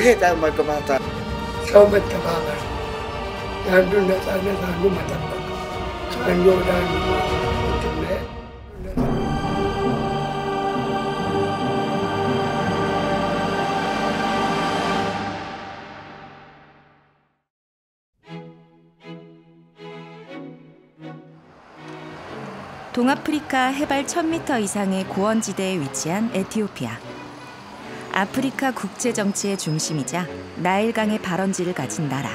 Pakita ang magkabata. Sobat kababar. Nandun na sana matapag. Sa kanyo na internet. 동아프리카 해발 1000m 이상의 고원지대에 위치한 에티오피아. 아프리카 국제 정치의 중심이자 나일강의 발원지를 가진 나라.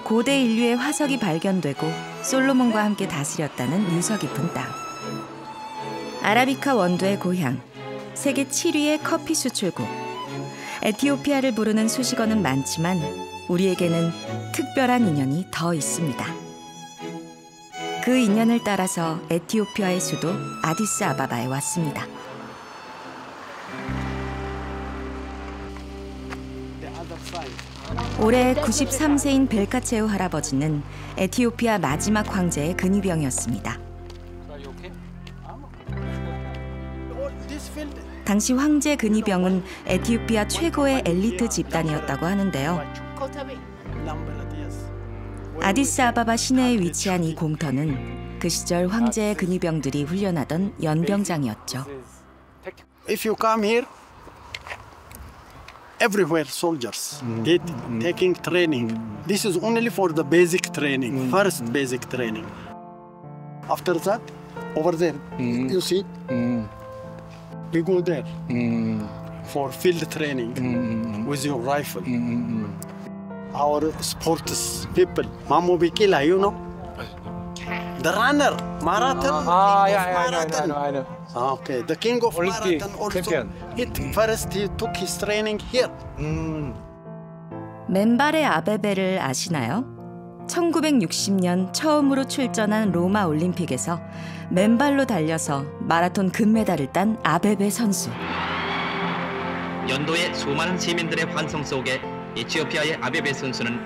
고대 인류의 화석이 발견되고 솔로몬과 함께 다스렸다는 유서 깊은 땅. 아라비카 원두의 고향, 세계 7위의 커피 수출국. 에티오피아를 부르는 수식어는 많지만 우리에게는 특별한 인연이 더 있습니다. 그 인연을 따라서 에티오피아의 수도 아디스아바바에 왔습니다. 올해 93세인 벨카체우 할아버지는 에티오피아 마지막 황제의 근위병이었습니다. 당시 황제 근위병은 에티오피아 최고의 엘리트 집단이었다고 하는데요. 아디스아바바 시내에 위치한 이 공터는 그 시절 황제의 근위병들이 훈련하던 연병장이었죠. If you come here, everywhere soldiers taking training. This is only for the basic training, first basic training. After that, over there, you see, we go there for field training with your rifle. Our sports people, Mamu Bikila, you know? The runner, marathon. I know. Okay, the king of Olympic marathon also. champion. First he took his training here. 맨발의 아베베를 아시나요? 1960년 처음으로 출전한 로마 올림픽에서 맨발로 달려서 마라톤 금메달을 딴 아베베 선수. 연도의 수많은 시민들의 환성 속에 에티오피아의 아베베 선수는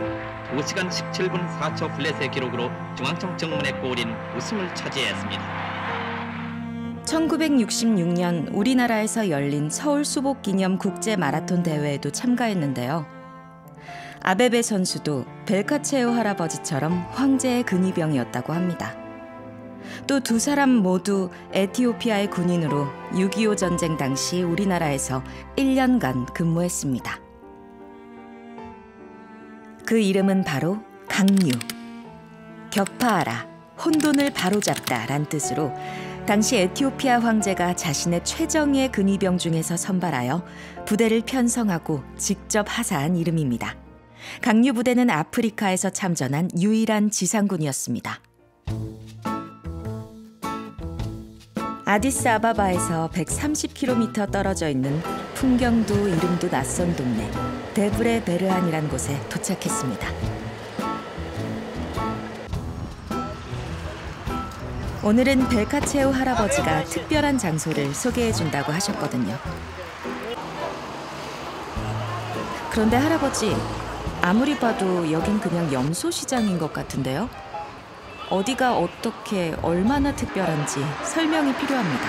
2시간 17분 4초 플랫의 기록으로 중앙청 정문에 꼬린 우승을 차지했습니다. 1966년 우리나라에서 열린 서울 수복기념 국제 마라톤 대회에도 참가했는데요. 아베베 선수도 벨카체우 할아버지처럼 황제의 근위병이었다고 합니다. 또 두 사람 모두 에티오피아의 군인으로 6.25 전쟁 당시 우리나라에서 1년간 근무했습니다. 그 이름은 바로 강류. 격파하라, 혼돈을 바로잡다란 뜻으로 당시 에티오피아 황제가 자신의 최정예의 근위병 중에서 선발하여 부대를 편성하고 직접 하사한 이름입니다. 강류 부대는 아프리카에서 참전한 유일한 지상군이었습니다. 아디스아바바에서 130km 떨어져 있는 풍경도 이름도 낯선 동네 데브레 베르한이란 곳에 도착했습니다. 오늘은 벨카체우 할아버지가 특별한 장소를 소개해준다고 하셨거든요. 그런데 할아버지, 아무리 봐도 여긴 그냥 염소시장인 것 같은데요? 어디가 어떻게 얼마나 특별한지 설명이 필요합니다.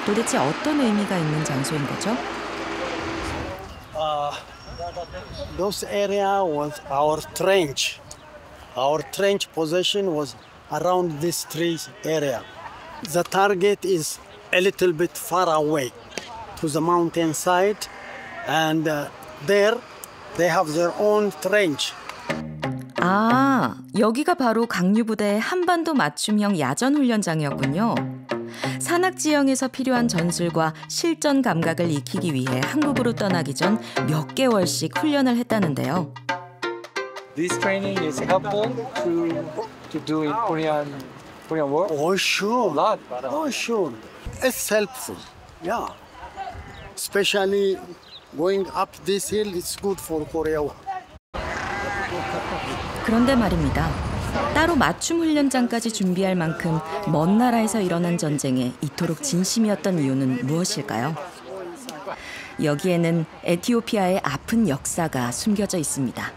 도대체 어떤 의미가 있는 장소인 거죠? Those area was our trench. Our trench position was around this tree area. The target is a little bit far away to the mountain side, and there they have their own trench. 아, 여기가 바로 강류부대의 한반도 맞춤형 야전 훈련장이었군요. 산악 지형에서 필요한 전술과 실전 감각을 익히기 위해 한국으로 떠나기 전 몇 개월씩 훈련을 했다는데요. This training is helpful to do in Korean work. Oh sure, A lot. oh sure, it's helpful. Yeah, especially going up this hill, it's good for Korea. 그런데 말입니다. 따로 맞춤 훈련장까지 준비할 만큼 먼 나라에서 일어난 전쟁에 이토록 진심이었던 이유는 무엇일까요? 여기에는 에티오피아의 아픈 역사가 숨겨져 있습니다.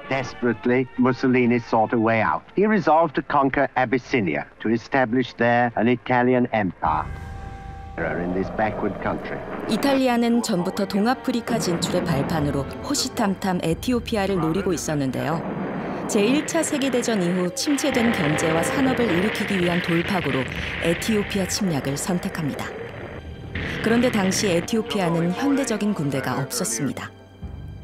Desperately, Mussolini sought a way out. He resolved to conquer Abyssinia, to establish there an Italian empire. in this backward country. 이탈리아는 전부터 동아프리카 진출의 발판으로 호시탐탐 에티오피아를 노리고 있었는데요. 제1차 세계대전 이후 침체된 경제와 산업을 일으키기 위한 돌파구로 에티오피아 침략을 선택합니다. 그런데 당시 에티오피아는 현대적인 군대가 없었습니다.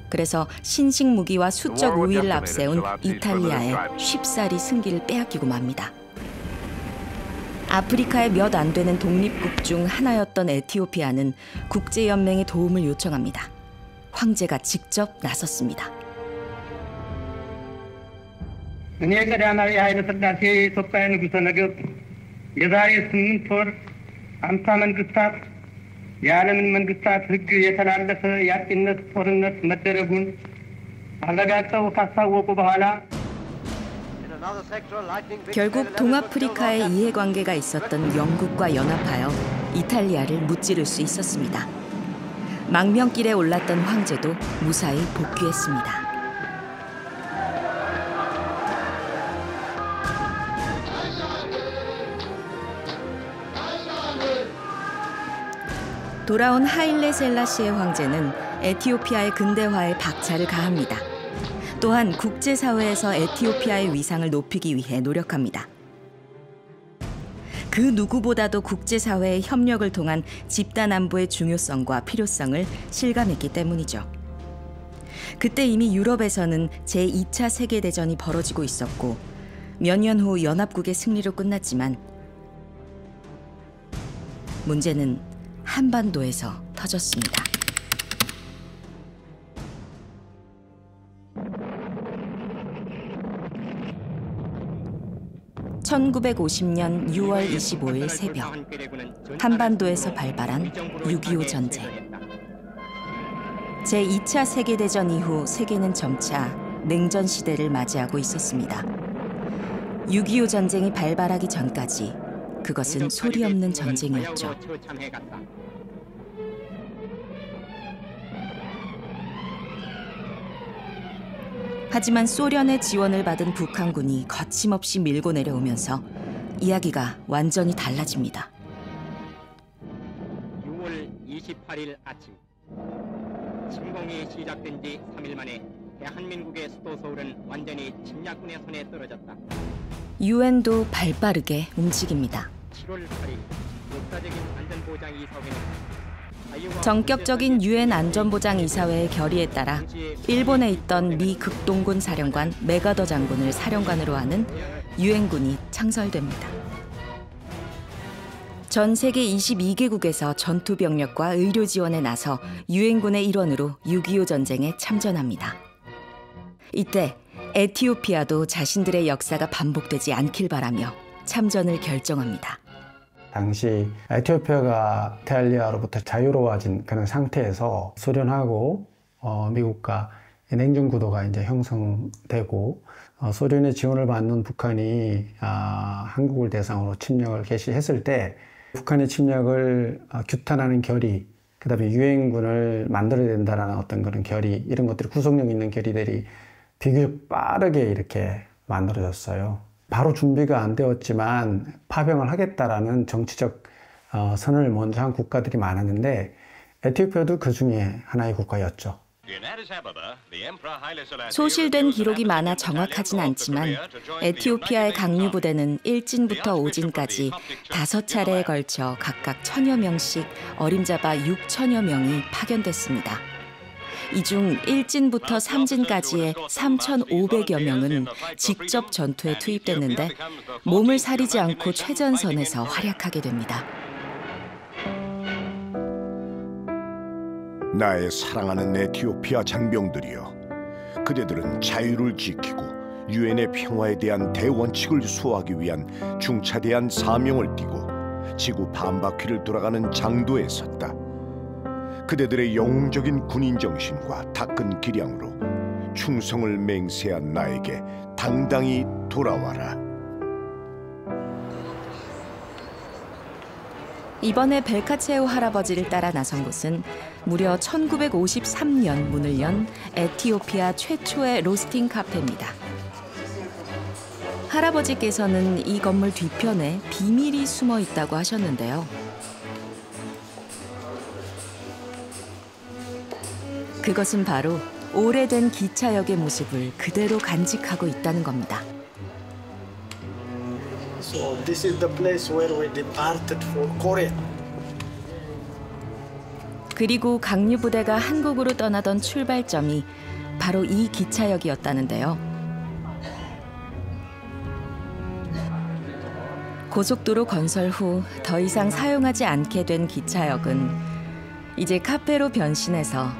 그래서 신식 무기와 수적 우위를 앞세운 이탈리아에 쉽사리 승기를 빼앗기고 맙니다. 아프리카의 몇 안 되는 독립국 중 하나였던 에티오피아는 국제연맹의 도움을 요청합니다. 황제가 직접 나섰습니다. እኔ ቀዳማዊ ኃይለ ሥላሴ የኢትዮጵያ ንጉሠ ነገሥት የዛሬ 8 ወር 50 መንግስታት የዓለምን መንግስታት ሕግ የተላለፈ የአጥቂነት ጦርነት መደረጉን አረጋግጠው ካሳወቁ በኋላ 결국 동아프리카에 이해관계가 있었던 영국과 연합하여 이탈리아를 무찌를 수 있었습니다. 망명길에 올랐던 황제도 무사히 복귀했습니다. 돌아온 하일레 셀라시의 황제는 에티오피아의 근대화에 박차를 가합니다. 또한 국제사회에서 에티오피아의 위상을 높이기 위해 노력합니다. 그 누구보다도 국제사회의 협력을 통한 집단 안보의 중요성과 필요성을 실감했기 때문이죠. 그때 이미 유럽에서는 제2차 세계대전이 벌어지고 있었고 몇 년 후 연합국의 승리로 끝났지만 문제는 한반도에서 터졌습니다. 1950년 6월 25일 새벽 한반도에서 발발한 6.25 전쟁. 제2차 세계대전 이후 세계는 점차 냉전 시대를 맞이하고 있었습니다. 6.25 전쟁이 발발하기 전까지 그것은 소리 없는 전쟁이었죠. 하지만 소련의 지원을 받은 북한군이 거침없이 밀고 내려오면서 이야기가 완전히 달라집니다. 6월 28일 아침 침공이 시작된 지 3일 만에 대한민국의 수도 서울은 완전히 침략군의 손에 떨어졌다. 유엔도 발빠르게 움직입니다. 7월 8일 역사적인 안전보장이사회는 전격적인 유엔 안전보장이사회의 결의에 따라 일본에 있던 미 극동군 사령관 메가더 장군을 사령관으로 하는 유엔군이 창설됩니다. 전 세계 22개국에서 전투 병력과 의료 지원에 나서 유엔군의 일원으로 6.25 전쟁에 참전합니다. 이때 에티오피아도 자신들의 역사가 반복되지 않길 바라며 참전을 결정합니다. 당시 에티오피아가 이탈리아로부터 자유로워진 그런 상태에서 소련하고 미국과 냉전 구도가 이제 형성되고 소련의 지원을 받는 북한이 한국을 대상으로 침략을 개시했을 때 북한의 침략을 규탄하는 결의, 그다음에 유엔군을 만들어야 된다는 어떤 그런 결의, 이런 것들이 구속력 있는 결의들이 비교적 빠르게 이렇게 만들어졌어요. 바로 준비가 안 되었지만 파병을 하겠다라는 정치적 선언을 먼저 한 국가들이 많았는데 에티오피아도 그 중에 하나의 국가였죠. 소실된 기록이 많아 정확하진 않지만 에티오피아의 강류부대는 1진부터 5진까지 5차례에 걸쳐 각각 1000여 명씩 어림잡아 6천여 명이 파견됐습니다. 이 중 1진부터 3진까지의 3,500여 명은 직접 전투에 투입됐는데 몸을 사리지 않고 최전선에서 활약하게 됩니다. 나의 사랑하는 에티오피아 장병들이여, 그대들은 자유를 지키고 유엔의 평화에 대한 대원칙을 수호하기 위한 중차대한 사명을 띠고 지구 반바퀴를 돌아가는 장도에 섰다. 그대들의 영웅적인 군인 정신과 닦은 기량으로 충성을 맹세한 나에게 당당히 돌아와라. 이번에 벨카체우 할아버지를 따라 나선 곳은 무려 1953년 문을 연 에티오피아 최초의 로스팅 카페입니다. 할아버지께서는 이 건물 뒤편에 비밀이 숨어 있다고 하셨는데요. 그것은 바로 오래된 기차역의 모습을 그대로 간직하고 있다는 겁니다. So this is the place where we departed for Korea. 그리고 강류 부대가 한국으로 떠나던 출발점이 바로 이 기차역이었다는데요. 고속도로 건설 후 더 이상 사용하지 않게 된 기차역은 이제 카페로 변신해서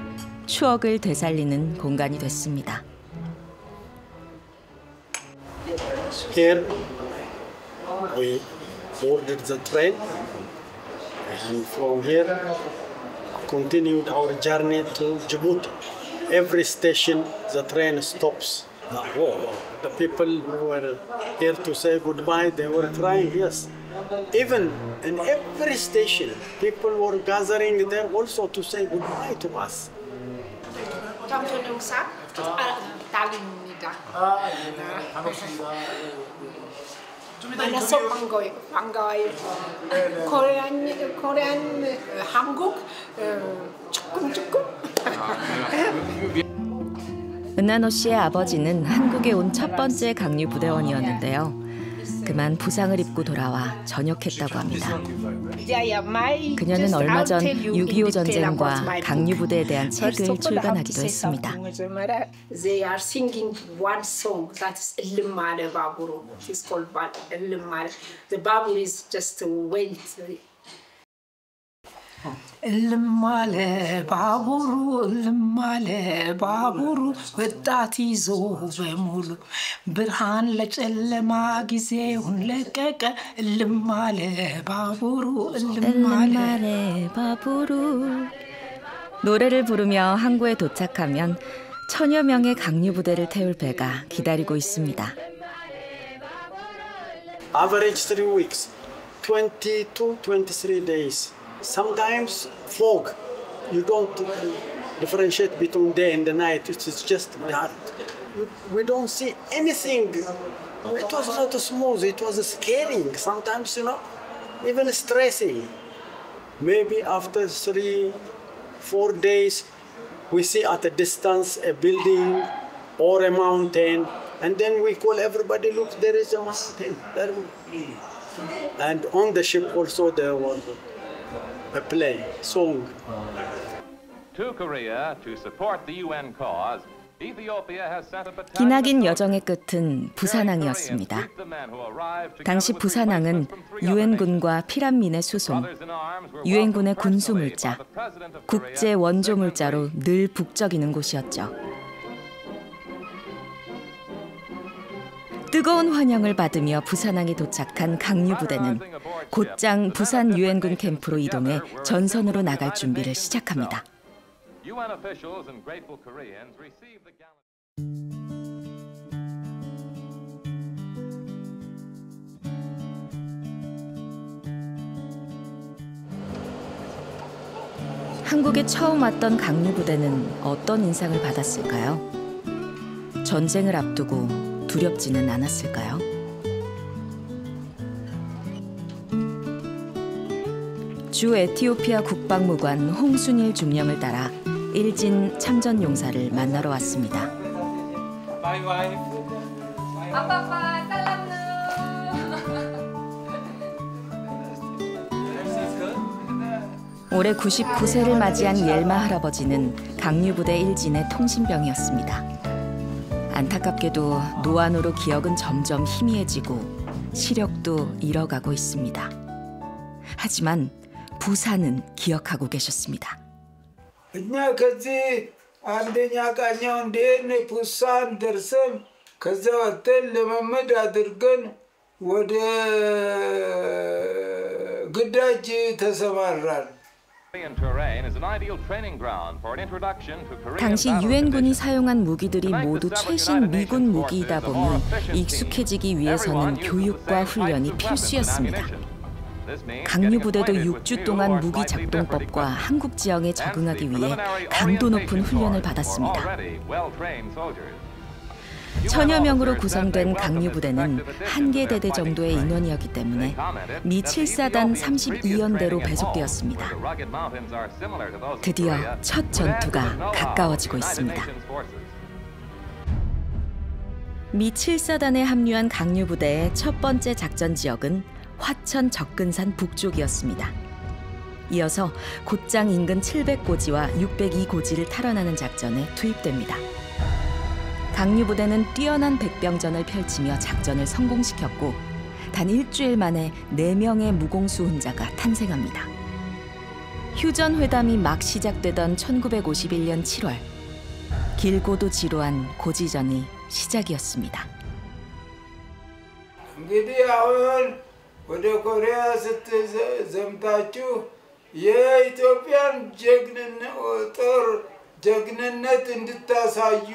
추억을 되살리는 공간이 됐습니다. Here we boarded the train and from here continued our journey to Djibouti. Every station the train stops. The people who were here to say goodbye, they were crying, yes. Even in every station, people were gathering there also to say goodbye to us. 만나서 반가워요. 코리안 한국 조금. 은하노 씨의 아버지는 한국에 온 첫 번째 강류 부대원이었는데요. 그만 부상을 입고 돌아와 전역했다고 합니다. 그녀는 얼마 전 6.25 전쟁과 강류 부대에 대한 책을 출간하기도 했습니다. They are singing one song that is Illimale Baburu. It's called Illimale. The Babur is just wait. Illimale Baburu, Illimale Baburu. ወጣት ይዞ በሙሉ ብርሃን ለጨለማ ጊዜውን ለቀቀ እልማለ ባቡሩ እልማለ 바부루. 노래를 부르며 항구에 도착하면 천여 명의 강류 부대를 태울 배가 기다리고 있습니다. Average 3 weeks, 22, 23 days. Sometimes fog. You don't differentiate between day and the night. It's just dark. We don't see anything. It was not smooth. It was scaring. Sometimes, even stressing. Maybe after 3, 4 days, we see at a distance a building or a mountain, and then we call everybody, look, there is a mountain. And on the ship also there was a play, song. To Korea to support the UN cause, Ethiopia has sent a battalion. 기나긴 여정의 끝은 부산항이었습니다. 당시 부산항은 유엔군과 피란민의 수송, 유엔군의 군수물자, 국제 원조물자로 늘 북적이는 곳이었죠. 뜨거운 환영을 받으며 부산항에 도착한 강류 부대는 곧장 부산 유엔군 캠프로 이동해 전선으로 나갈 준비를 시작합니다. 한국에 처음 왔던 강류 부대는 어떤 인상을 받았을까요? 전쟁을 앞두고 두렵지는 않았을까요? 주 에티오피아 국방무관 홍순일 중령을 따라 일진 참전 용사를 만나러 왔습니다. 아빠 살람누. 올해 99세를 맞이한 옐마 할아버지는 강류부대 일진의 통신병이었습니다. 안타깝게도 노안으로 기억은 점점 희미해지고 시력도 잃어가고 있습니다. 하지만 부산은 기억하고 계셨습니다. እኛ ከዚህ አንደኛ ቃኛው እንደነ ፑሳን ደርሰን ከዛ ወጥተን ልምምድ አድርገን ወደ ግዳጅ ተሰማራን። 당시 유엔군이 사용한 무기들이 모두 최신 미군 무기이다 보니 익숙해지기 위해서는 교육과 훈련이 필수였습니다. 강류 부대도 6주 동안 무기 작동법과 한국 지형에 적응하기 위해 강도 높은 훈련을 받았습니다. 천여 명으로 구성된 강류부대는 한 개 대대 정도의 인원이었기 때문에 미 7사단 32연대로 배속되었습니다. 드디어 첫 전투가 가까워지고 있습니다. 미 7사단에 합류한 강류부대의 첫 번째 작전 지역은 화천 접근산 북쪽이었습니다. 이어서 곧장 인근 700고지와 602고지를 탈환하는 작전에 투입됩니다. 강류부대는 뛰어난 백병전을 펼치며 작전을 성공시켰고 단 일주일 만에 4명의 무공수 훈자가 탄생합니다. 휴전 회담이 막 시작되던 1951년 7월, 길고도 지루한 고지전이 시작이었습니다. እንግዲህ አሁን ወደ ኮሪያ ስትዘምታችሁ የኢትዮጵያን ጦር ጀግንነት እንድታሳዩ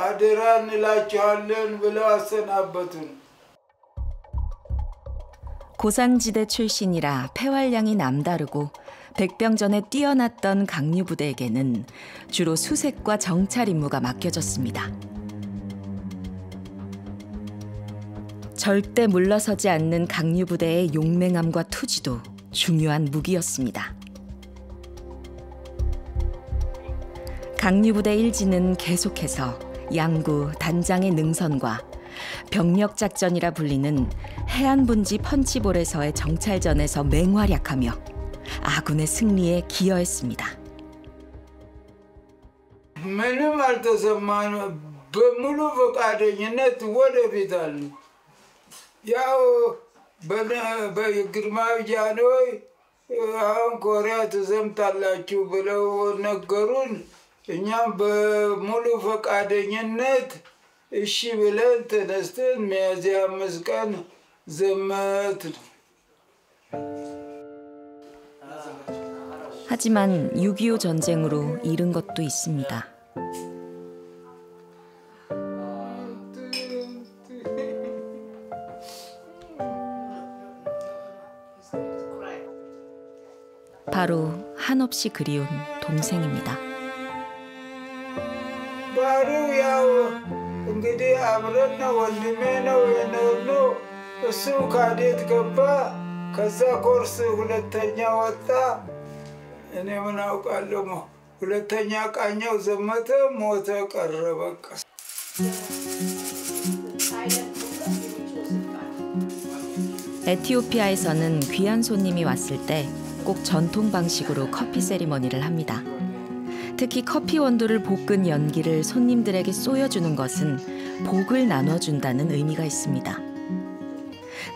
አደራ እንላችኋለን ብለው አሰናበቱን። 고산지대 출신이라 폐활량이 남다르고 백병전에 뛰어났던 강류부대에게는 주로 수색과 정찰 임무가 맡겨졌습니다. 절대 물러서지 않는 강류부대의 용맹함과 투지도 중요한 무기였습니다. 강류부대 1지는 계속해서 양구, 단장의 능선과 병력작전이라 불리는 해안분지 펀치볼에서의 정찰전에서 맹활약하며 아군의 승리에 기여했습니다. ምንም አልተሰማንም። በሙሉ ፈቃደኝነት ወደፊት አሉ። ያው በግርማዊ ጃንሆይ አሁን ኮሪያ ትዘምታላችሁ ብለው ነገሩን። እኛም በሙሉ ፈቃደኝነት እሺ ብለን ተነስተን ሚያዝያ 5 ቀን ዘመትን። 하지만 6.25 전쟁으로 잃은 것도 있습니다. 바로 한없이 그리운 동생입니다. ባሩ ያው እንግዲህ አብረን ነው ወንድሜ ነው የኖርነው። እሱ ካዴት ገባ፣ ከዛ ኮርስ ሁለተኛ ወጣ። እኔ ምን አውቃለሁ፣ ሁለተኛ ቃኛው ዘመተ፣ ሞተ፣ ቀረ በቃ። 에티오피아에서는 귀한 손님이 왔을 때 꼭 전통 방식으로 커피 세리머니를 합니다. 특히 커피 원두를 볶은 연기를 손님들에게 쏘여주는 것은 복을 나눠준다는 의미가 있습니다.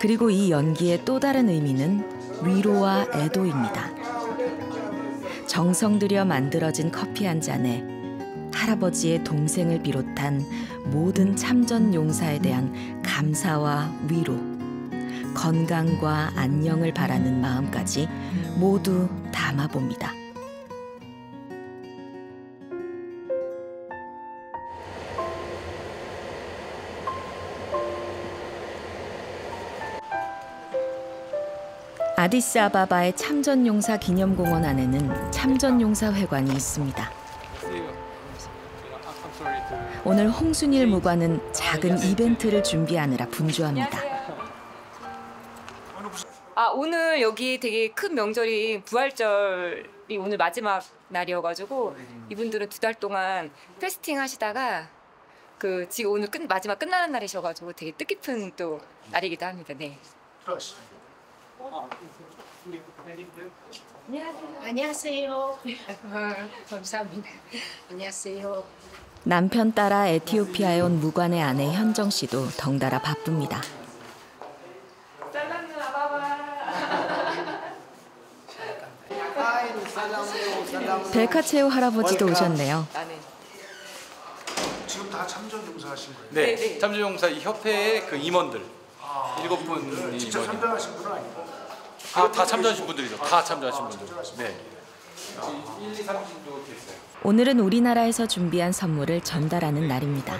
그리고 이 연기의 또 다른 의미는 위로와 애도입니다. 정성 들여 만들어진 커피 한 잔에 할아버지의 동생을 비롯한 모든 참전 용사에 대한 감사와 위로, 건강과 안녕을 바라는 마음까지 모두 담아봅니다. 아디스아바바의 참전용사 기념공원 안에는 참전용사 회관이 있습니다. 오늘 홍순일 무관은 작은 이벤트를 준비하느라 분주합니다. 오늘 여기 되게 큰 명절이 부활절이 오늘 마지막 날이어가지고 이분들은 2달 동안 패스팅 하시다가 지금 오늘 마지막 끝나는 날이셔가지고 되게 뜻깊은 또 날이기도 합니다. 네. 안녕하세요. 감사합니다. 안녕하세요. 남편 따라 에티오피아에 온 무관의 아내 현정 씨도 덩달아 바쁩니다. 벨카체우 할아버지도 오셨네요. 지금 다 참전용사 하신 거예요? 네, 네. 참전용사 이 협회의 그 임원들 7분이 진짜 참전하신 분은 아니고? 다 참전하신 분들이죠. 다 참전하신 분들. 네. 1, 2, 3주 정도 됐어요. 오늘은 우리나라에서 준비한 선물을 전달하는 날입니다.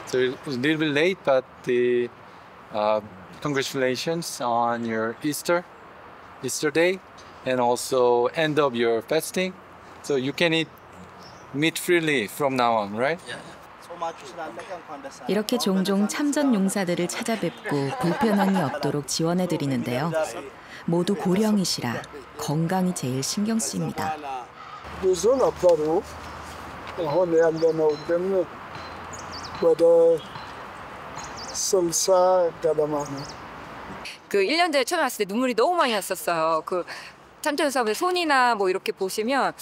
So it was a little bit late, but congratulations on your Easter day, and also end of your fasting. So you can eat meat freely from now on, right? Yeah. 이렇게 종종 참전 용사들을 찾아뵙고 불편함이 없도록 지원해드리는데요. 모두 고령이시라 건강이 제일 신경 쓰입니다. 그 1년 전에 처음 왔을 때 눈물이 너무 많이 났었어요. 그 참전용사분들 손이나 뭐 이렇게 보시면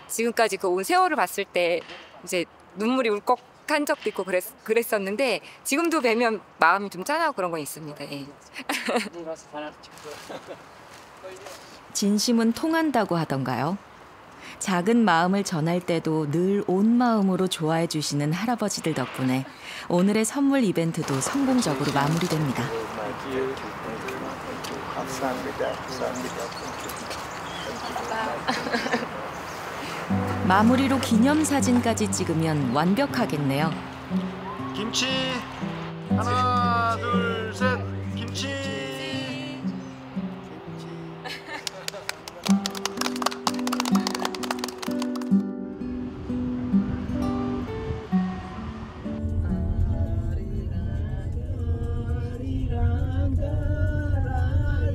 지금까지 그 온 세월을 봤을 때 이제 눈물이 울컥한 적도 있고 그랬었는데 지금도 뵈면 마음이 좀 짠하고 그런 건 있습니다. 예. 진심은 통한다고 하던가요? 작은 마음을 전할 때도 늘 온 마음으로 좋아해 주시는 할아버지들 덕분에 오늘의 선물 이벤트도 성공적으로 마무리됩니다. 마무리로 기념사진까지 찍으면 완벽하겠네요. 김치 하나 둘 셋 김치.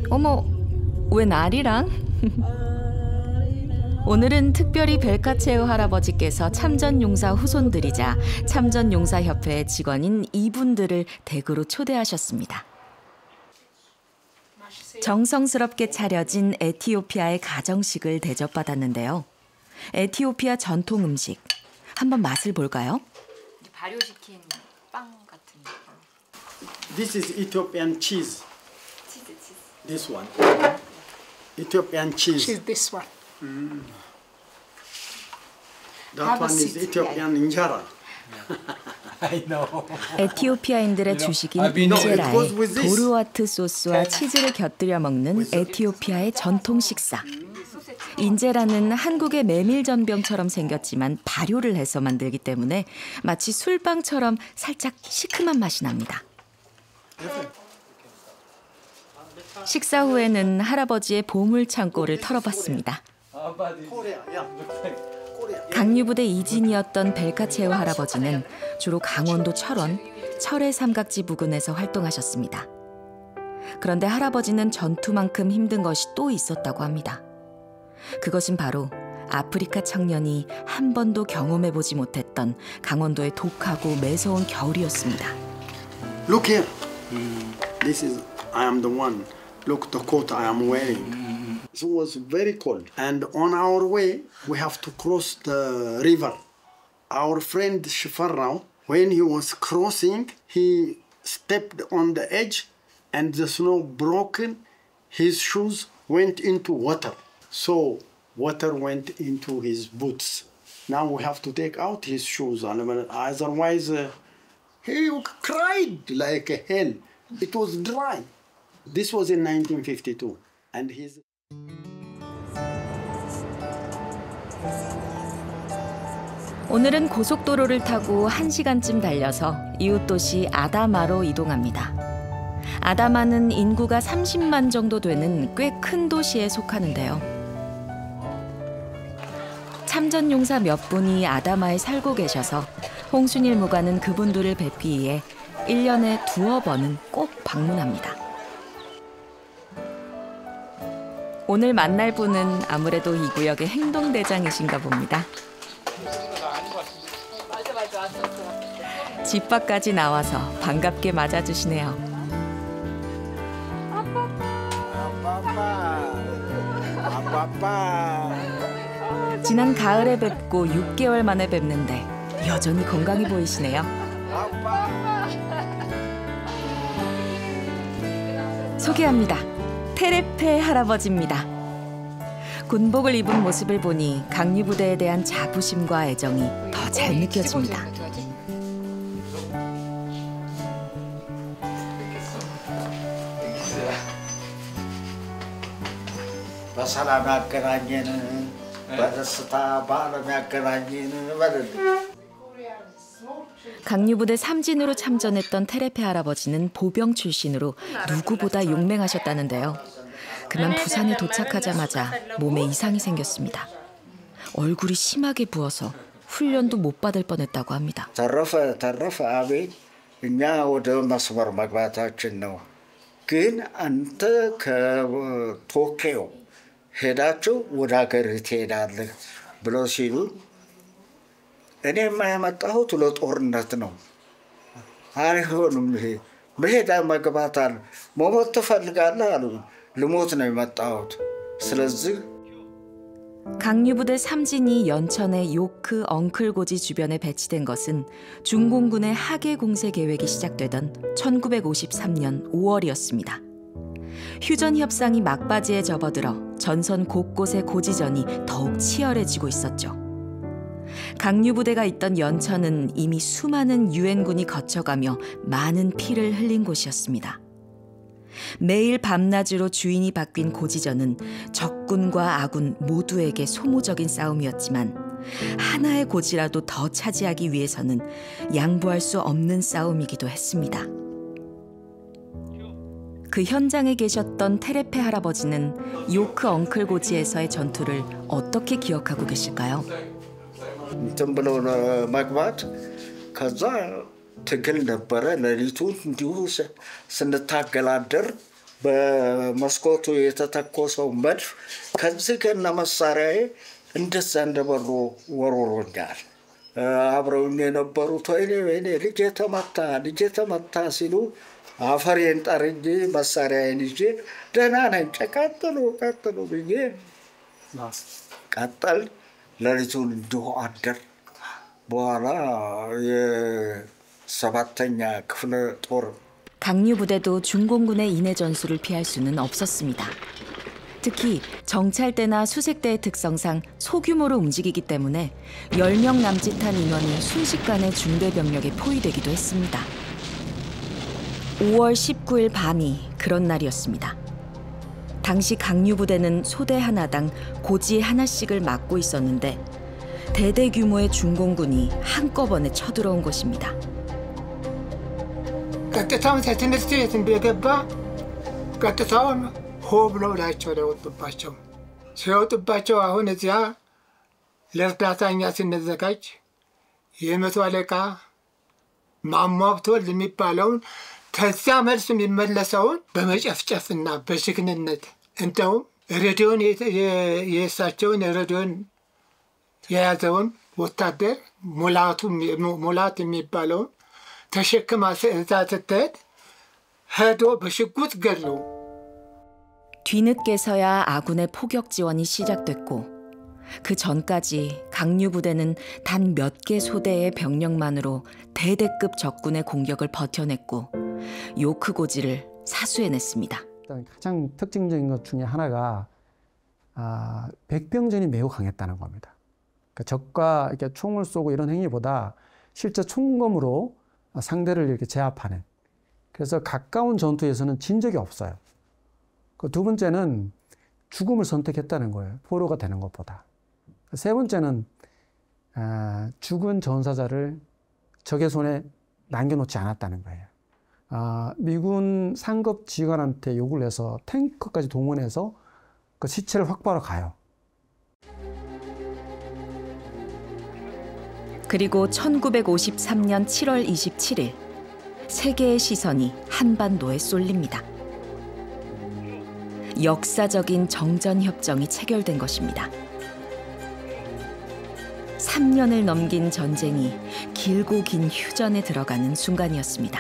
어머, 왜 날이랑? 오늘은 특별히 벨카체우 할아버지께서 참전용사 후손들이자 참전용사협회 직원인 이분들을 댁으로 초대하셨습니다. 정성스럽게 차려진 에티오피아의 가정식을 대접받았는데요. 에티오피아 전통 음식, 한번 맛을 볼까요? 발효시킨 빵 같은 거. This is Ethiopian cheese. This one. Ethiopian cheese. This one. That one is Ethiopian injera. I know. 에티오피아인들의 주식인 인제라에 도르와트 소스와 치즈를 곁들여 먹는 에티오피아의 전통 식사. 인제라는 한국의 메밀전병처럼 생겼지만 발효를 해서 만들기 때문에 마치 술빵처럼 살짝 시큼한 맛이 납니다. 식사 후에는 할아버지의 보물창고를 털어봤습니다. 강유부대 이진이었던 벨카체우 할아버지는 주로 강원도 철원, 철의 삼각지 부근에서 활동하셨습니다. 그런데 할아버지는 전투만큼 힘든 것이 또 있었다고 합니다. 그것은 바로 아프리카 청년이 한 번도 경험해보지 못했던 강원도의 독하고 매서운 겨울이었습니다. Look here. This is I am the one. Look the coat I am wearing. It was very cold. And on our way, we have to cross the river. Our friend Shifarrao, when he was crossing, he stepped on the edge and the snow broken. His shoes went into water. So water went into his boots. Now we have to take out his shoes. Otherwise, he cried like hell. It was dry. This was in 1952, and his. 오늘은 고속도로를 타고 1시간쯤 달려서 이웃 도시 아다마로 이동합니다. 아다마는 인구가 30만 정도 되는 꽤 큰 도시에 속하는데요. 참전용사 몇 분이 아다마에 살고 계셔서 홍순일 무관은 그분들을 뵙기 위해 1년에 두어 번은 꼭 방문합니다. 오늘 만날 분은 아무래도 이 구역의 행동대장이신가 봅니다. 집 밖까지 나와서 반갑게 맞아주시네요. 지난 가을에 뵙고 6개월 만에 뵙는데 여전히 건강해 보이시네요. 소개합니다. 테레페 할아버지입니다. 군복을 입은 모습을 보니 강유부대에 대한 자부심과 애정이 더 잘 느껴집니다. በሰላም ያገናኘን በደስታ በዓለም ያገናኘን በልል. 강유부대 3진으로 참전했던 테레페 할아버지는 보병 출신으로 누구보다 용맹하셨다는데요. 그만 부산에 도착하자마자 몸에 이상이 생겼습니다. 얼굴이 심하게 부어서 훈련도 못 받을 뻔했다고 합니다. ተረፈ አቤት እኛ ወደ መስመር መግባታችን ነው ግን አንተ ከቶኪዮ ሄዳችሁ ወደ ሀገር ትሄዳለህ ብለው ሲሉ እኔማ የመጣሁት ለጦርነት ነው አይሆንም ይሄ መሄድ መግባት አለ መሞት ትፈልጋለህ አሉ ልሞት ነው የመጣሁት ስለዚህ 강유부대 3진이 연천의 요크 엉클고지 주변에 배치된 것은 중공군의 하계 공세 계획이 시작되던 1953년 5월이었습니다. 휴전 협상이 막바지에 접어들어 전선 곳곳의 고지전이 더욱 치열해지고 있었죠. 강유부대가 있던 연천은 이미 수많은 유엔군이 거쳐가며 많은 피를 흘린 곳이었습니다. 매일 밤낮으로 주인이 바뀐 고지전은 적군과 아군 모두에게 소모적인 싸움이었지만 하나의 고지라도 더 차지하기 위해서는 양보할 수 없는 싸움이기도 했습니다. 그 현장에 계셨던 테레페 할아버지는 요크 엉클 고지에서의 전투를 어떻게 기억하고 계실까요? እንትን ብሎ መግባት ከዛ ትግል ነበረ ለሊቱን እንዲሁ ስንታገላደር በመስኮቱ የተተኮሰው መድፍ ከዚህ ከነ መሳሪያዬ እንደዛ እንደበሩ ወሮሮኛል አብረውኝ የነበሩት ወይኔ ልጄ ተመታ ሲሉ አፈሬን ጠርጄ መሳሪያዬን ይዤ ደህና ነኝ ቀጥሉ ብዬ ቀጠል ለሊቱን እንዲሁ አደር በኋላ የሰባተኛ ክፍለ ጦር 강유부대도 중공군의 인해 전술을 피할 수는 없었습니다. 특히 정찰대나 수색대의 특성상 소규모로 움직이기 때문에 10명 남짓한 인원이 순식간에 중대 병력에 포위되기도 했습니다. 5월 19일 밤이 그런 날이었습니다. 당시 강유부대는 소대 하나당 고지 하나씩을 맡고 있었는데 대대 규모의 중공군이 한꺼번에 쳐들어온 것입니다. ቀጥታውን ትምህርት ቤት እንደገባ ቀጥታውን ሆ ብለው ላይቸው ሲወጡባቸው አሁን እዚያ ለእርዳታኛ ስንዘጋጅ የመቶ አለቃ ማሟብቶል የሚባለውን ከዚያ መልስ የሚመለሰውን በመጨፍጨፍና በሽክንነት እንደውም ሬዲዮን የእሳቸውን ሬዲዮን የያዘውን ወታደር ሙላት የሚባለውን ተሸክማ እዛ ስትሄድ ሄዶ በሽጉጥ ገድለው 뒤늦게서야 아군의 포격 지원이 시작됐고 그 전까지 강유부대는 단 몇 개 소대의 병력만으로 대대급 적군의 공격을 버텨냈고 요크 고지를 사수해냈습니다. 가장 특징적인 것 중에 하나가 백병전이 매우 강했다는 겁니다. 그러니까 적과 이렇게 총을 쏘고 이런 행위보다 실제 총검으로 상대를 이렇게 제압하는. 그래서 가까운 전투에서는 진 적이 없어요. 그 두 번째는 죽음을 선택했다는 거예요. 포로가 되는 것보다. 세 번째는 죽은 전사자를 적의 손에 남겨놓지 않았다는 거예요. 미군 상급 지휘관한테 요구를 해서 탱크까지 동원해서 그 시체를 확보하러 가요. 그리고 1953년 7월 27일 세계의 시선이 한반도에 쏠립니다. 역사적인 정전협정이 체결된 것입니다. 3년을 넘긴 전쟁이 길고 긴 휴전에 들어가는 순간이었습니다.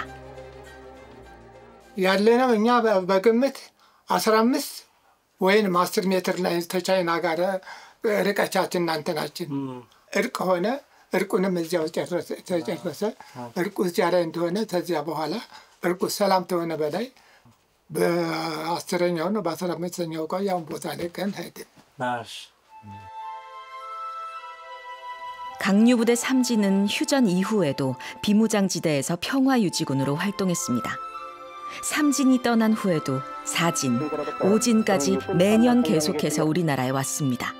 ያለነው እኛ በግምት 15 ወይም 10 ሜትር ላይ ተቻይና ጋር ርቀቻችን እናንተናችን እርቅ ሆነ እርቁንም እዚያው ተጨረሰ እርቁ እዚያ ላይ እንደሆነ ከዚያ በኋላ እርቁ ሰላም ተሆነ በላይ በ10ኛው ነው በ15ኛው ቀን ያው ቦታ ላይ ቀን ሄድን 강유부대 3진은 휴전 이후에도 비무장지대에서 평화유지군으로 활동했습니다. 3진이 떠난 후에도 4진, 5진까지 매년 계속해서 우리나라에 왔습니다.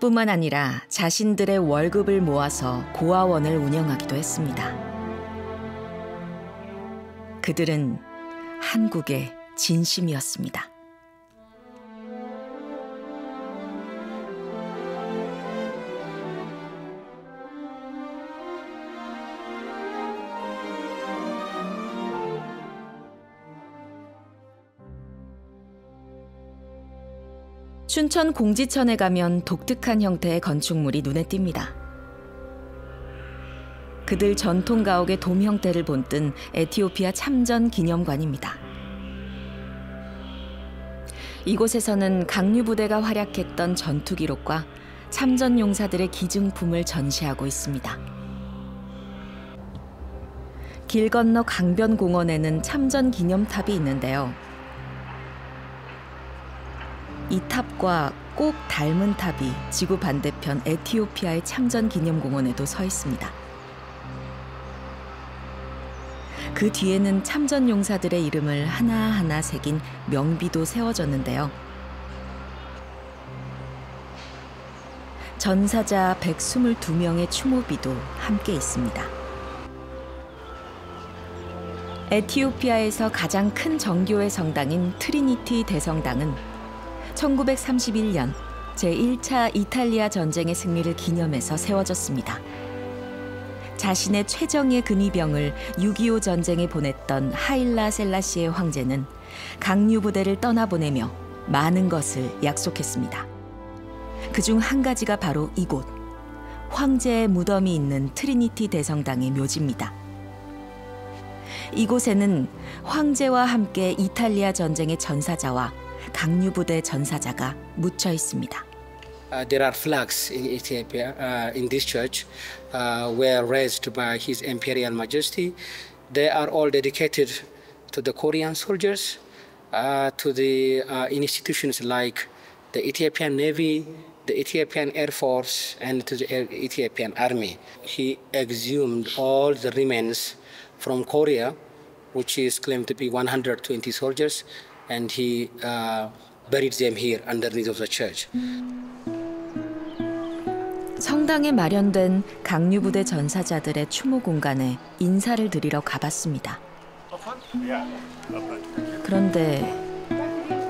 뿐만 아니라 자신들의 월급을 모아서 고아원을 운영하기도 했습니다. 그들은 한국의 진심이었습니다. 춘천 공지천에 가면 독특한 형태의 건축물이 눈에 띕니다. 그들 전통 가옥의 돔 형태를 본뜬 에티오피아 참전 기념관입니다. 이곳에서는 강류 부대가 활약했던 전투 기록과 참전 용사들의 기증품을 전시하고 있습니다. 길 건너 강변공원에는 참전 기념탑이 있는데요. 이 탑과 꼭 닮은 탑이 지구 반대편 에티오피아의 참전 기념공원에도 서 있습니다. 그 뒤에는 참전 용사들의 이름을 하나하나 새긴 명비도 세워졌는데요. 전사자 122명의 추모비도 함께 있습니다. 에티오피아에서 가장 큰 정교회 성당인 트리니티 대성당은 1931년 제1차 이탈리아 전쟁의 승리를 기념해서 세워졌습니다. 자신의 최정예 근위병을 6.25 전쟁에 보냈던 하일라 셀라시의 황제는 강류 부대를 떠나보내며 많은 것을 약속했습니다. 그중 한 가지가 바로 이곳, 황제의 무덤이 있는 트리니티 대성당의 묘지입니다. 이곳에는 황제와 함께 이탈리아 전쟁의 전사자와 강류 부대 전사자가 묻혀 있습니다. There are flags in Ethiopia in this church were raised by His Imperial Majesty. They are all dedicated to the Korean soldiers, to the institutions like the Ethiopian Navy, the Ethiopian Air Force, and to the Ethiopian Army. He exhumed all the remains from Korea, which is claimed to be 120 soldiers, and he buried them here underneath of the church. 성당에 마련된 강류 부대 전사자들의 추모 공간에 인사를 드리러 가봤습니다. 그런데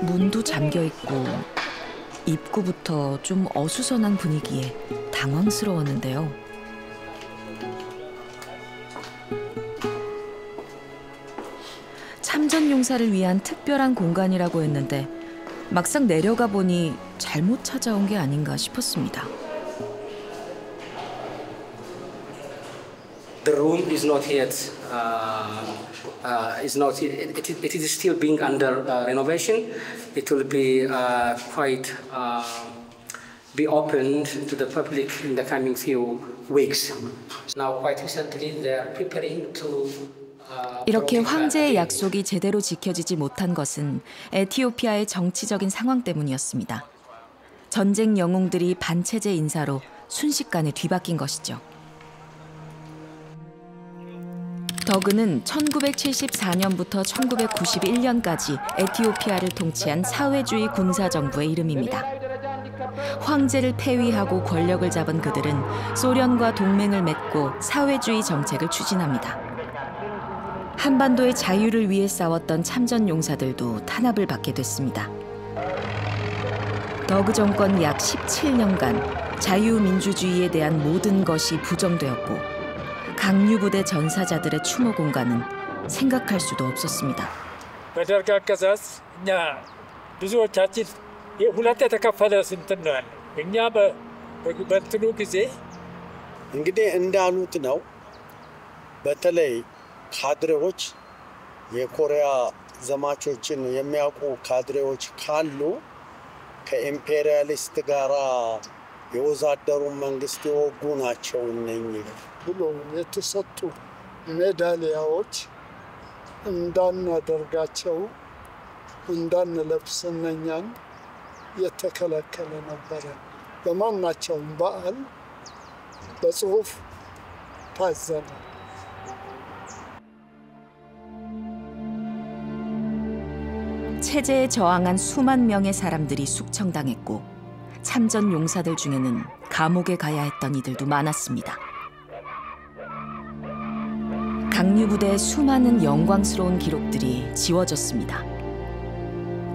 문도 잠겨 있고 입구부터 좀 어수선한 분위기에 당황스러웠는데요. 참전 용사를 위한 특별한 공간이라고 했는데 막상 내려가 보니 잘못 찾아온 게 아닌가 싶었습니다. The room is not yet it is still being under renovation. It will be be opened to the public in the coming few weeks. Now, quite recently, they are preparing to. 이렇게 황제의 약속이 제대로 지켜지지 못한 것은 에티오피아의 정치적인 상황 때문이었습니다. 전쟁 영웅들이 반체제 인사로 순식간에 뒤바뀐 것이죠. 더그는 1974년부터 1991년까지 에티오피아를 통치한 사회주의 군사정부의 이름입니다. 황제를 폐위하고 권력을 잡은 그들은 소련과 동맹을 맺고 사회주의 정책을 추진합니다. 한반도의 자유를 위해 싸웠던 참전 용사들도 탄압을 받게 됐습니다. 더그 정권 약 17년간 자유민주주의에 대한 모든 것이 부정되었고 강류 부대 전사자들의 추모 공간은 생각할 수도 없었습니다. በደርግ አገዛዝ እኛ ብዙዎቻችን ሁለት የተከፈለ እንትን ነው ያለው። እኛ በእንትኑ ጊዜ እንግዲህ እንዳሉት ነው። በተለይ ካድሬዎች የኮሪያ ዘማቾችን የሚያውቁ ካድሬዎች ካሉ ከኢምፔሪያሊስት ጋራ የወዛደሩ መንግስት የወጉ ናቸው እነኚህ ብሎ የተሰጡ ሜዳሊያዎች እንዳናደርጋቸው እንዳንለብስ እነኛን የተከለከለ ነበረ። በማናቸውም በዓል በጽሁፍ ታዘነ። 체제에 저항한 수만 명의 사람들이 숙청당했고 참전 용사들 중에는 감옥에 가야 했던 이들도 많았습니다. 강류 부대의 수많은 영광스러운 기록들이 지워졌습니다.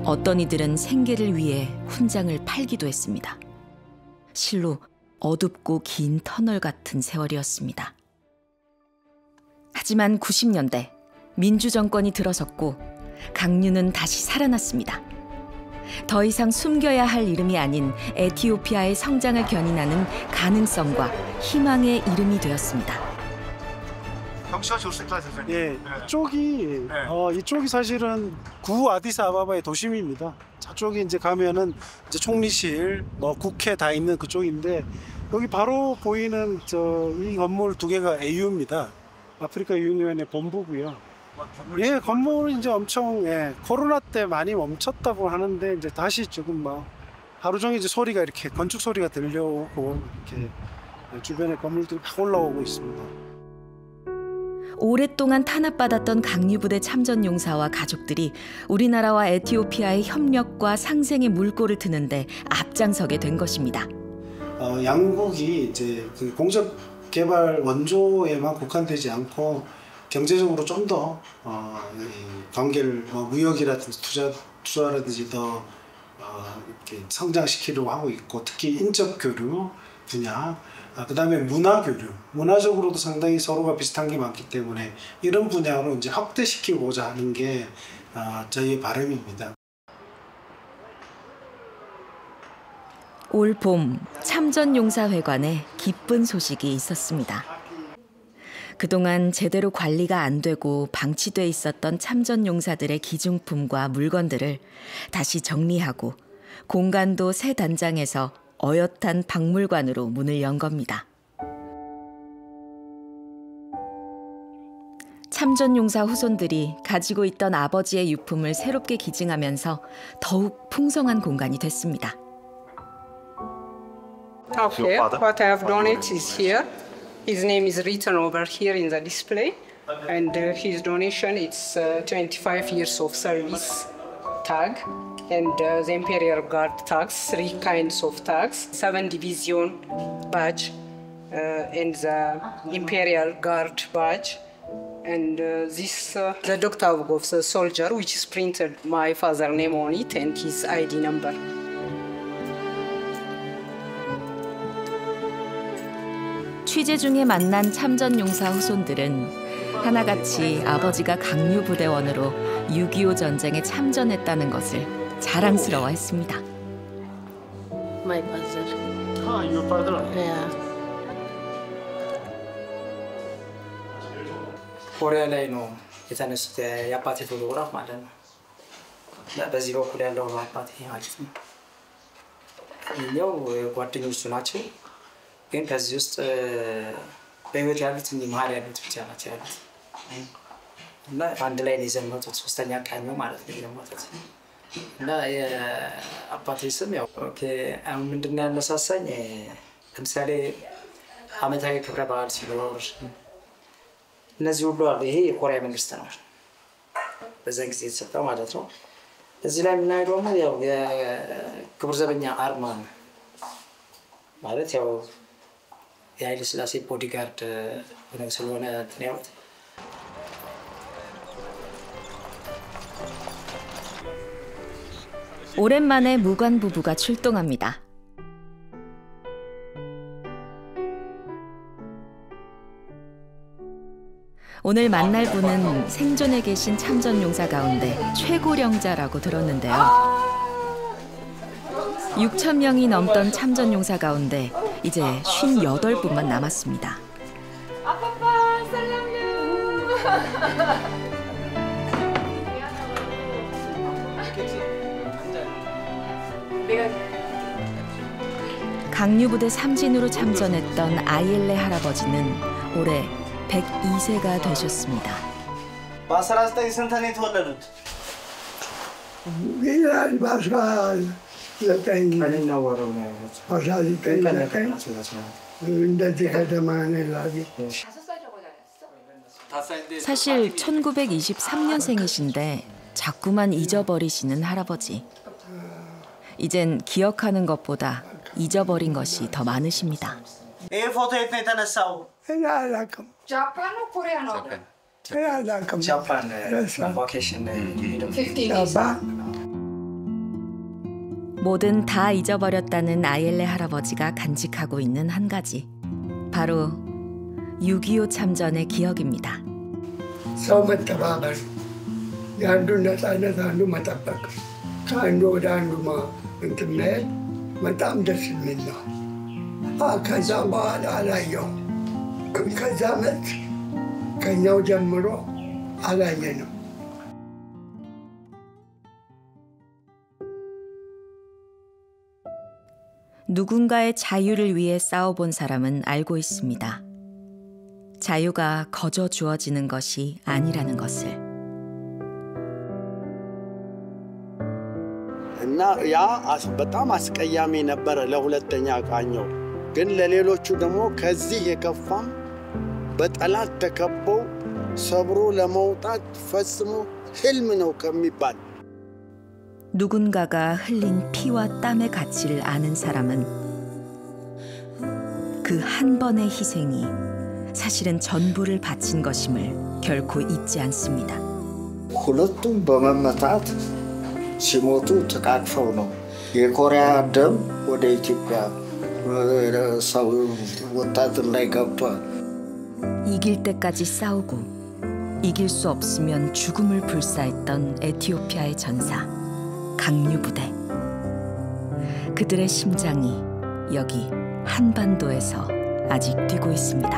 어떤 이들은 생계를 위해 훈장을 팔기도 했습니다. 실로 어둡고 긴 터널 같은 세월이었습니다. 하지만 90년대 민주정권이 들어섰고 강류는 다시 살아났습니다. 더 이상 숨겨야 할 이름이 아닌 에티오피아의 성장을 견인하는 가능성과 희망의 이름이 되었습니다. 경치가 좋습니다, 선생님. 예, 이쪽이 사실은 구 아디스아바바의 도심입니다. 저쪽이 이제 가면은 이제 총리실, 뭐 국회 다 있는 그쪽인데 여기 바로 보이는 이 건물 두 개가 AU입니다. 아프리카 유니언의 본부고요. 예, 건물은 이제 엄청 코로나 때 많이 멈췄다고 하는데 이제 다시 조금 막 하루 종일 이제 소리가 이렇게 건축 소리가 들려오고 이렇게 주변에 건물들이 막 올라오고 있습니다. 오랫동안 탄압받았던 강류부대 참전용사와 가족들이 우리나라와 에티오피아의 협력과 상생의 물꼬를 트는데 앞장서게 된 것입니다. 양국이 이제 그 공적 개발 원조에만 국한되지 않고 경제적으로 좀 더 관계를 무역이라든지 투자라든지 더 이렇게 성장시키려고 하고 있고, 특히 인적 교류 분야, 그다음에 문화 교류, 문화적으로도 상당히 서로가 비슷한 게 많기 때문에 이런 분야로 이제 확대시키고자 하는 게 저희의 바람입니다. 올 봄 참전용사회관에 기쁜 소식이 있었습니다. 그동안 제대로 관리가 안 되고 방치돼 있었던 참전용사들의 기중품과 물건들을 다시 정리하고 공간도 새 단장해서 어엿한 박물관으로 문을 연 겁니다. 참전용사 후손들이 가지고 있던 아버지의 유품을 새롭게 기증하면서 더욱 풍성한 공간이 됐습니다. Okay, what I have donated is here. His name is written over here in the display, and his donation is 25 years of service tag, and the Imperial Guard tags, 3 kinds of tags, 7 division badge, and the Imperial Guard badge, and this the doctor of the soldier, which is printed my father's name on it and his ID number. 취재 중에 만난 참전용사 후손들은 하나같이 아버지가 강류부대원으로 6.25 전쟁에 참전했다는 것을 자랑스러워했습니다. My father. Your father? Yeah. ኮሪያ ላይ ነው የተነሱት የአባቴ ፎቶግራፍ ማለት ነው። በዚህ በኩል ያለው አባቴ ማለት ነው። ይኸው ጓደኞቹ ናቸው። ግን ከዚህ ውስጥ በህይወት ያሉት መሀል ያሉት ብቻ ናቸው ያሉት እና አንድ ላይ ነው የዘመቱት። 3ኛ ቀን ነው ማለት ነው የዘመቱት እና የአባቴ ስም ያው አሁን ምንድን ነው ያነሳሳኝ፣ ለምሳሌ ዓመታዊ ክብረ በዓል ሲኖር እነዚህ ሁሉ አሉ። ይሄ የኮሪያ መንግስት ነው በዛን ጊዜ የተሰጠው ማለት ነው። እዚህ ላይ የምናየው ደግሞ ያው የክቡር ዘበኛ አርማ ነው ማለት ያው የኃይለ ሥላሴ ቦዲጋርድ ስለሆነ እንትን ያሉት። 오랜만에 무관 부부가 출동합니다. 오늘 만날 분은 생존해 계신 참전용사 가운데 최고령자라고 들었는데요. 6,000명이 넘던 참전용사 가운데 이제 58분만 남았습니다. 아빠빠 살람요. 강류부대 3진으로 참전했던 아이엘레 할아버지는 올해 102세가 되셨습니다. በ19 ስንት ነው የተወለዱት? ይላል በ19 እንደዚህ ከተማ ነው ላቢ። 사실 1923년생이신데 자꾸만 잊어버리시는 할아버지. 이젠 기억하는 것보다 잊어버린 것이 더 많으십니다. ይሄ ፎቶ የት ነው የተነሳው? እኔ አላውቅም። ጃፓን ነው ኮሪያ ነው? እኔ አላውቅም። ጃፓን ቫኬሽን 뭐든 다 잊어버렸다는 아이엘레 할아버지가 간직하고 있는 한 가지. 바로 6.25 참전의 기억입니다. ሰው መተባበር፣ የአንዱን ነፃነት አንዱ መጠበቅ፣ ከአንዱ ወደ አንዱ እንትን መሄድ በጣም ደስ የሚል ነው። ከዛ በኋላ አላየሁም። ከዛ ዓመት ከኛው ጀምሮ አላየንም። 누군가의 자유를 위해 싸워본 사람은 알고 있습니다. 자유가 거저 주어지는 것이 아니라는 것을. እና ያ በጣም አስቀያሚ ነበረ ለሁለተኛ ቃኘው። ግን ለሌሎቹ ደግሞ ከዚህ የከፋም በጠላት ተከበው ሰብሮ ለመውጣት ፈጽሞ ህልም ነው ከሚባል 누군가가 흘린 피와 땀의 가치를 아는 사람은 그 한 번의 희생이 사실은 전부를 바친 것임을 결코 잊지 않습니다. ሁለቱም በመመታት ሲሞቱ ተቃቅፈው ነው። የኮሪያ ደም ወደ ኢትዮጵያ ሰው ወታደር ላይ ገብቷል። 이길 때까지 싸우고 이길 수 없으면 죽음을 불사했던 에티오피아의 전사 강류부대. 그들의 심장이 여기 한반도에서 아직 뛰고 있습니다.